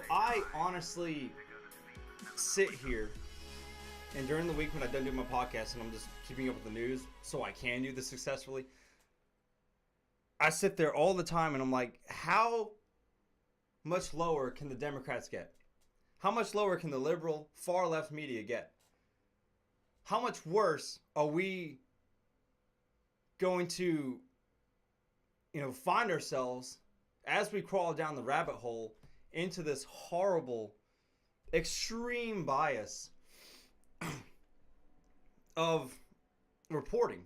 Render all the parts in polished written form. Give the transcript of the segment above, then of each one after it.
I honestly sit here, and during the week when I don't do my podcast and I'm just keeping up with the news so I can do this successfully, I sit there all the time and I'm like, how much lower can the Democrats get? How much lower can the liberal, far left media get? How much worse are we going to, find ourselves as we crawl down the rabbit hole into this horrible, extreme bias of reporting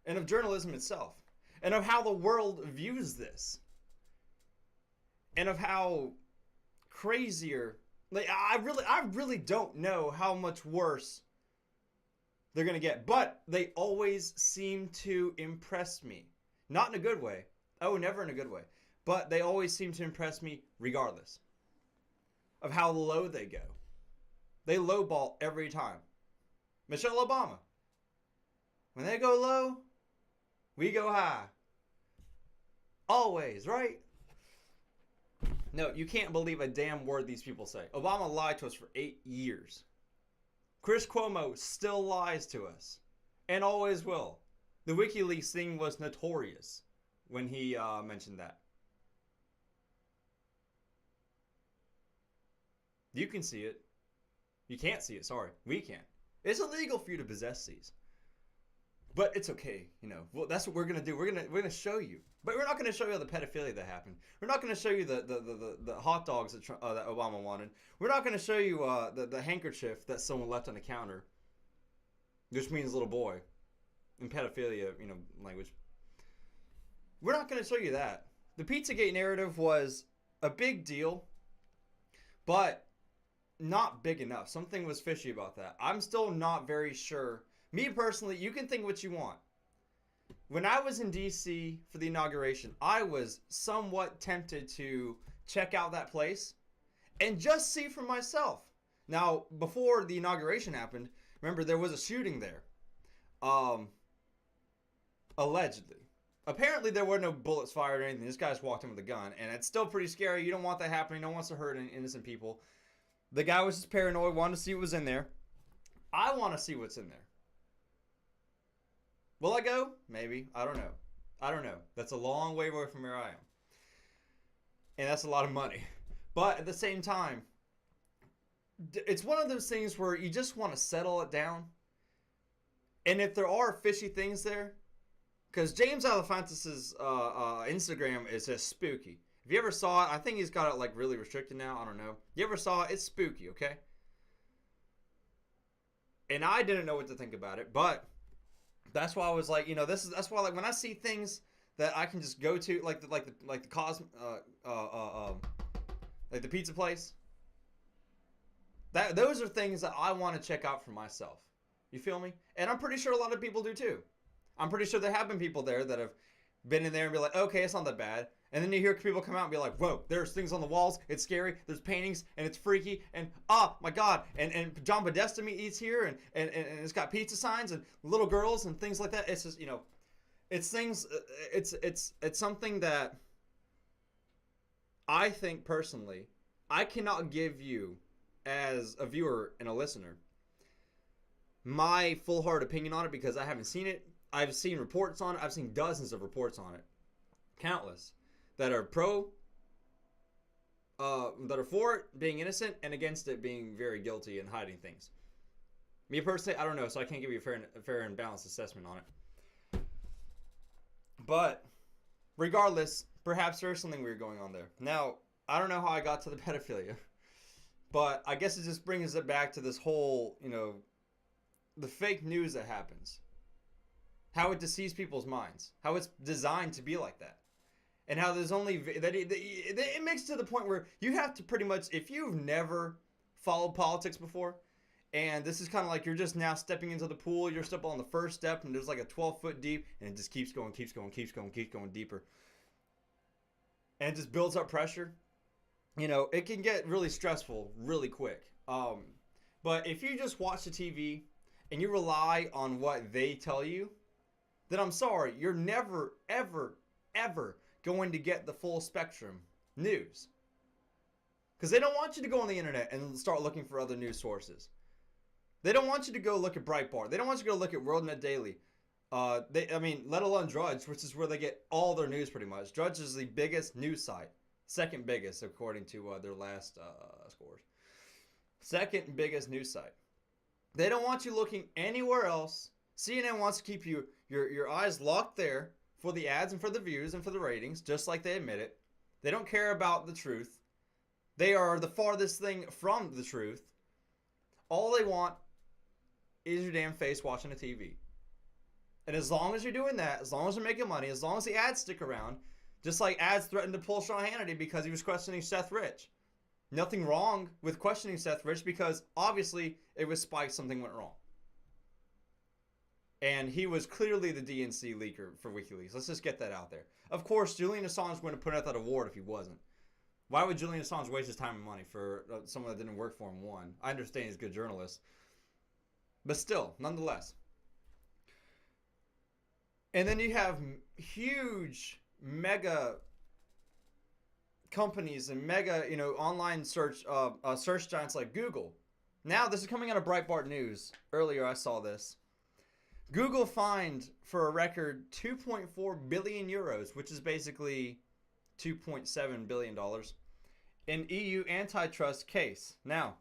and of journalism itself, and of how the world views this, and of how crazier, I really don't know how much worse they're gonna get, but they always seem to impress me. Not in a good way. Oh, never in a good way. But they always seem to impress me regardless of how low they go. They lowball every time. Michelle Obama. When they go low, we go high. Always, right? No, you can't believe a damn word these people say. Obama lied to us for 8 years. Chris Cuomo still lies to us. And always will. The WikiLeaks thing was notorious when he mentioned that. You can see it. You can't see it, sorry. We can. It's illegal for you to possess these. But it's okay, Well, that's what we're gonna do. We're gonna show you, but we're not gonna show you the pedophilia that happened. We're not gonna show you the hot dogs that Obama wanted. We're not gonna show you the handkerchief that someone left on the counter, which means little boy, in pedophilia, language. We're not gonna show you that. The Pizzagate narrative was a big deal, but not big enough. Something was fishy about that. I'm still not very sure. Me personally, you can think what you want. When I was in DC for the inauguration, I was somewhat tempted to check out that place and just see for myself. Now, before the inauguration happened, remember there was a shooting there. Allegedly. Apparently there were no bullets fired or anything. This guy just walked in with a gun, and it's still pretty scary. You don't want that happening. No one wants to hurt innocent people. The guy was just paranoid, wanted to see what was in there. I want to see what's in there. Will I go? Maybe. I don't know. That's a long way away from where I am. And that's a lot of money. But at the same time, it's one of those things where you just want to settle it down. And if there are fishy things there, because James Alefantis' Instagram is just spooky. If you ever saw it, I think he's got it really restricted now. I don't know. You ever saw it? It's spooky, okay? And I didn't know what to think about it, but that's why I was like, that's why when I see things that I can just go to, like the pizza place, those are things that I want to check out for myself. You feel me? And I'm pretty sure a lot of people do too. I'm pretty sure there have been people there that have been in there and be like, okay, it's not that bad. And then you hear people come out and be like, whoa, there's things on the walls, it's scary, there's paintings, and it's freaky, and oh my god, and John Podesta eats here, and it's got pizza signs and little girls and things like that. It's just, it's things, it's something that I think personally, I cannot give you as a viewer and a listener my full hard opinion on it because I haven't seen it. I've seen reports on it. I've seen dozens of reports on it. Countless. That are that are for it being innocent and against it being very guilty and hiding things. Me personally, I don't know, so I can't give you a fair and balanced assessment on it. But regardless, perhaps there's something weird going on there. Now, I don't know how I got to the pedophilia, but I guess it just brings it back to this whole, the fake news that happens. How it deceives people's minds. How it's designed to be like that. And how there's only that it makes it to the point where you have to pretty much, if you've never followed politics before, and this is kind of like you're just now stepping into the pool, you're still on the first step, and there's like a 12-foot deep, and it just keeps going deeper, and it just builds up pressure. It can get really stressful really quick. But if you just watch the TV and you rely on what they tell you, then I'm sorry, you're never, ever, ever going to get the full spectrum news. Because they don't want you to go on the internet and start looking for other news sources. They don't want you to go look at Breitbart. They don't want you to go look at WorldNet Daily. Let alone Drudge, which is where they get all their news pretty much. Drudge is the biggest news site. Second biggest, according to their last scores. Second biggest news site. They don't want you looking anywhere else. CNN wants to keep your eyes locked there for the ads and for the views and for the ratings, just like they admit it. They don't care about the truth. They are the farthest thing from the truth. All they want is your damn face watching a TV. And as long as you're doing that, as long as you're making money, as long as the ads stick around, just like ads threatened to pull Sean Hannity because he was questioning Seth Rich. Nothing wrong with questioning Seth Rich because obviously it was spiked, something went wrong. And he was clearly the DNC leaker for WikiLeaks. Let's just get that out there. Of course, Julian Assange was going to put out that award if he wasn't. Why would Julian Assange waste his time and money for someone that didn't work for him? One, I understand he's a good journalist. But still, nonetheless. And then you have huge, mega companies and mega, online search giants like Google. Now, this is coming out of Breitbart News. Earlier, I saw this. Google fined for a record 2.4 billion euros, which is basically $2.7 billion, in EU antitrust case. Now,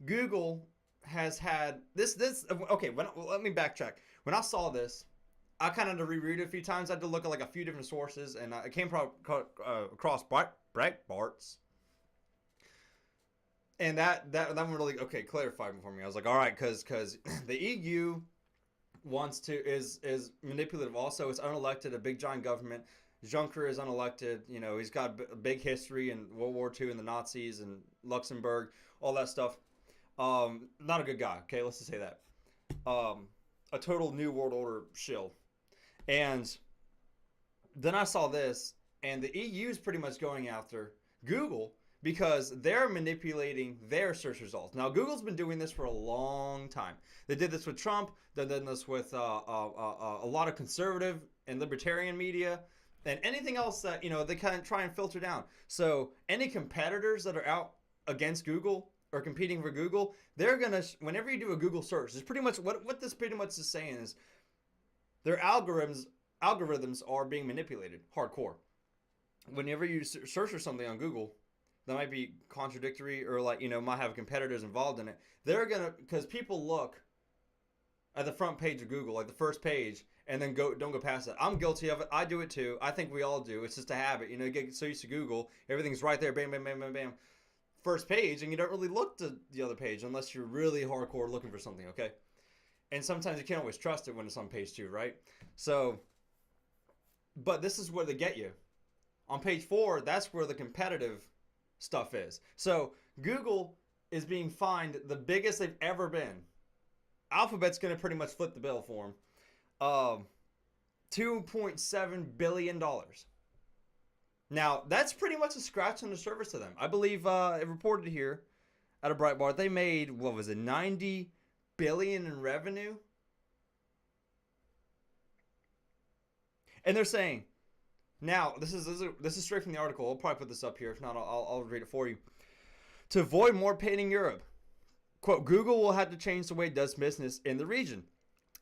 Google has had this. Okay, let me backtrack. When I saw this, I kind of had to reread it a few times. I had to look at like a few different sources, and I came across Breitbart's. And that one really clarified for me. I was like, all right, because the EU is manipulative. Also, it's unelected, a big giant government. Juncker is unelected. He's got a big history in World War II and the Nazis and Luxembourg, all that stuff. Not a good guy. Okay, let's just say that. A total New World Order shill. And then I saw this, and the EU is pretty much going after Google because they're manipulating their search results. Now, Google's been doing this for a long time. They did this with Trump. They've done this with a lot of conservative and libertarian media and anything else that, they kind of try and filter down. So any competitors that are out against Google or competing for Google, they're going to, whenever you do a Google search, it's pretty much what this pretty much is saying is their algorithms are being manipulated hardcore. Whenever you search for something on Google that might be contradictory or might have competitors involved in it, they're going to, because people look at the front page of Google, like the first page, and then don't go past it. I'm guilty of it. I do it too. I think we all do. It's just a habit. You get so used to Google. Everything's right there. Bam, bam, bam, bam, bam. First page, and you don't really look to the other page unless you're really hardcore looking for something, okay? And sometimes you can't always trust it when it's on page 2, right? So, but this is where they get you. On page 4, that's where the competitive stuff is. So, Google is being fined the biggest they've ever been. Alphabet's going to pretty much flip the bill for them. $2.7 billion. Now, that's pretty much a scratch on the surface to them. I believe it reported here at a Breitbart, they made, what was it, $90 billion in revenue? And they're saying, now, this is straight from the article. I'll probably put this up here. If not, I'll read it for you. To avoid more pain in Europe, quote, Google will have to change the way it does business in the region.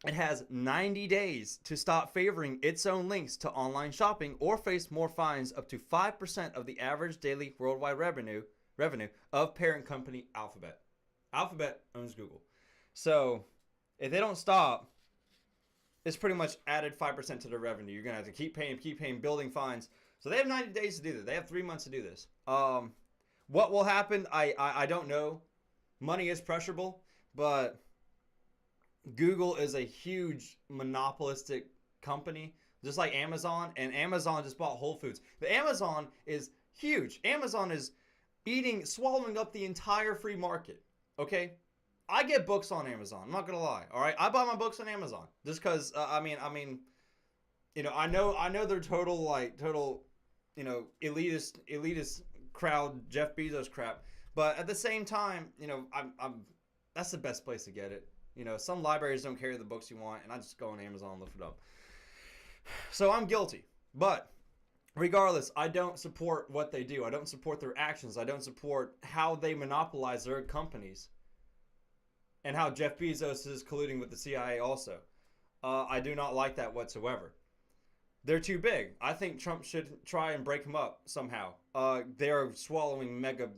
It has 90 days to stop favoring its own links to online shopping or face more fines up to 5% of the average daily worldwide revenue of parent company Alphabet. Alphabet owns Google. So if they don't stop, it's pretty much added 5% to their revenue. You're going to have to keep paying, building fines. So they have 90 days to do this. They have 3 months to do this. What will happen? I don't know. Money is pressurable, but Google is a huge monopolistic company, just like Amazon, and Amazon just bought Whole Foods. The Amazon is huge. Amazon is swallowing up the entire free market, okay? I get books on Amazon. I'm not going to lie, all right? I buy my books on Amazon just because, I know they're total, elitist crowd, Jeff Bezos crap, but at the same time, that's the best place to get it. Some libraries don't carry the books you want, and I just go on Amazon and look it up. So I'm guilty. But regardless, I don't support what they do. I don't support their actions. I don't support how they monopolize their companies and how Jeff Bezos is colluding with the CIA also. I do not like that whatsoever. They're too big. I think Trump should try and break them up somehow. They're swallowing mega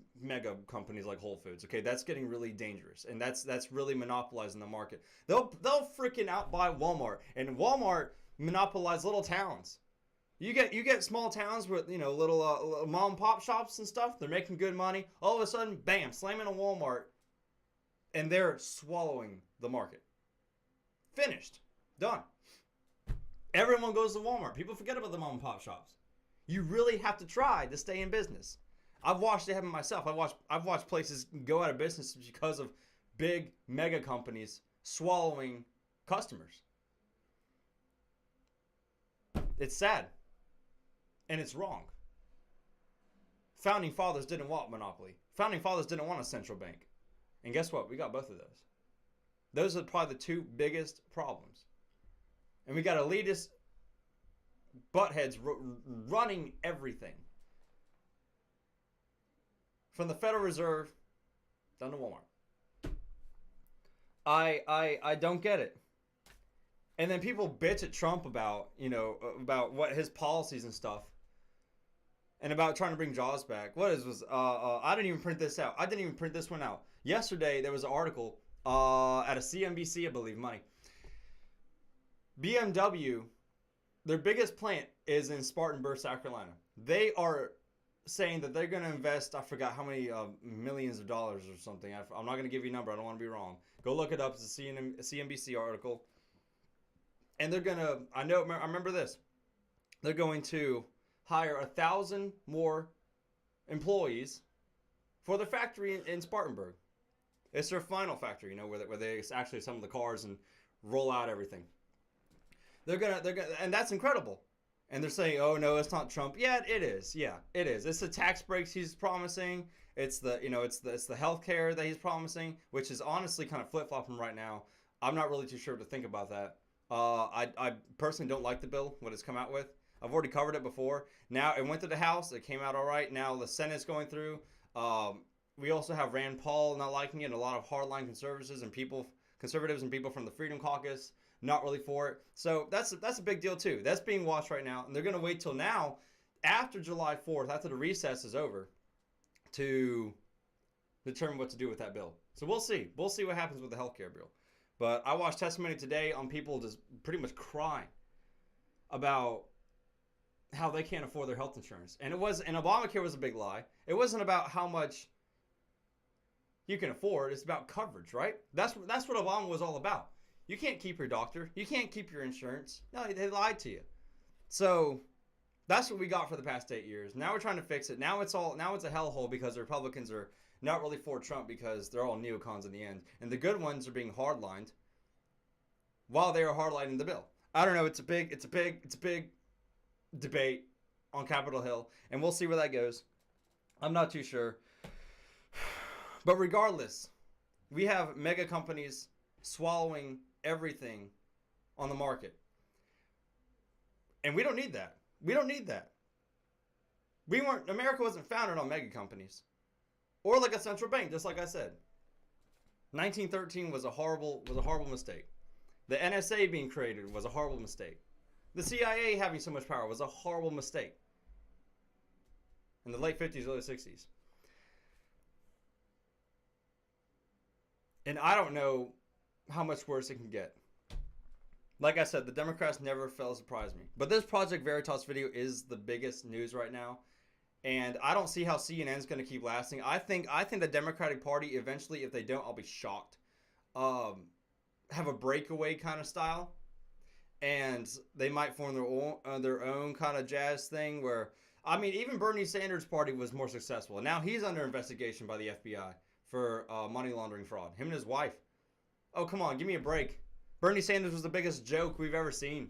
companies like Whole Foods. Okay, that's getting really dangerous, and that's really monopolizing the market. They'll freaking outbuy Walmart, and Walmart monopolize little towns. You get small towns with little mom and pop shops and stuff. They're making good money. All of a sudden, bam, slamming a Walmart, and they're swallowing the market. Finished, done. Everyone goes to Walmart. People forget about the mom and pop shops. You really have to try to stay in business. I've watched it happen myself. I've watched places go out of business because of big mega companies swallowing customers. It's sad. And it's wrong. Founding fathers didn't want monopoly. Founding fathers didn't want a central bank. And guess what? We got both of those. Those are probably the two biggest problems. And we got elitist buttheads running everything. From the Federal Reserve down to Walmart. I don't get it. And then people bitch at Trump about what his policies and stuff. And about trying to bring jobs back. I didn't even print this out. I didn't even print this one out. Yesterday, there was an article at a CNBC, I believe, money. BMW, their biggest plant is in Spartanburg, South Carolina. They are saying that they're going to invest, I forgot how many millions of dollars or something. I'm not going to give you a number. I don't want to be wrong. Go look it up. It's a CNBC article. And they're going to, I remember this. They're going to hire 1,000 more employees for the factory in Spartanburg. It's their final factory, where they actually assemble the cars and roll out everything. They're gonna, and that's incredible. And they're saying, "Oh no, it's not Trump." Yeah, it is. Yeah, it is. It's the tax breaks he's promising. It's the health care that he's promising, which is honestly kind of flip flopping right now. I'm not really too sure what to think about that. I personally don't like the bill, what it's come out with. I've already covered it before. Now it went to the House. It came out all right. Now the Senate's going through. We also have Rand Paul not liking it, and a lot of hardline conservatives and people from the Freedom Caucus not really for it. So that's a big deal too. That's being watched right now, and they're going to wait till now, after July 4th, after the recess is over, to determine what to do with that bill. So we'll see. We'll see what happens with the healthcare bill. But I watched testimony today on people just pretty much crying about how they can't afford their health insurance. And Obamacare was a big lie. It wasn't about how much you can afford. It's about coverage, right? That's what Obama was all about. You can't keep your doctor. You can't keep your insurance. No, they lied to you. So that's what we got for the past 8 years. Now we're trying to fix it. Now it's a hellhole because the Republicans are not really for Trump because they're all neocons in the end. And the good ones are being hardlined while they are hardlining the bill. I don't know. It's a big debate on Capitol Hill, and we'll see where that goes. I'm not too sure. But regardless, we have mega companies swallowing everything on the market. And we don't need that. We don't need that. America wasn't founded on mega companies. Or like a central bank, just like I said. 1913 was a horrible mistake. The NSA being created was a horrible mistake. The CIA having so much power was a horrible mistake. In the late 50s, early 60s. And I don't know how much worse it can get. Like I said, the Democrats never fail to surprise me. But this Project Veritas video is the biggest news right now. And I don't see how CNN's going to keep lasting. I think the Democratic Party, eventually, if they don't, I'll be shocked. Have a breakaway kind of style. And they might form their own kind of jazz thing where, I mean, even Bernie Sanders' party was more successful. Now he's under investigation by the FBI for money laundering fraud. Him and his wife. Oh, come on, give me a break. Bernie Sanders was the biggest joke we've ever seen.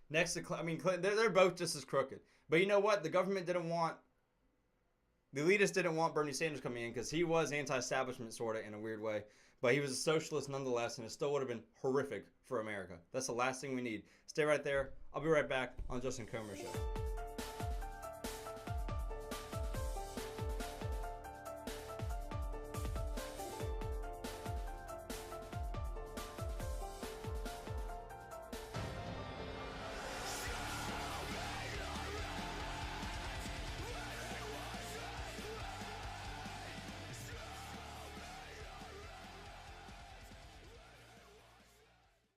Next to Clinton, they're both just as crooked. But you know what? The elitists didn't want Bernie Sanders coming in because he was anti-establishment sort of in a weird way. But he was a socialist nonetheless, and it still would have been horrific for America. That's the last thing we need. Stay right there. I'll be right back on Justin Comer Show.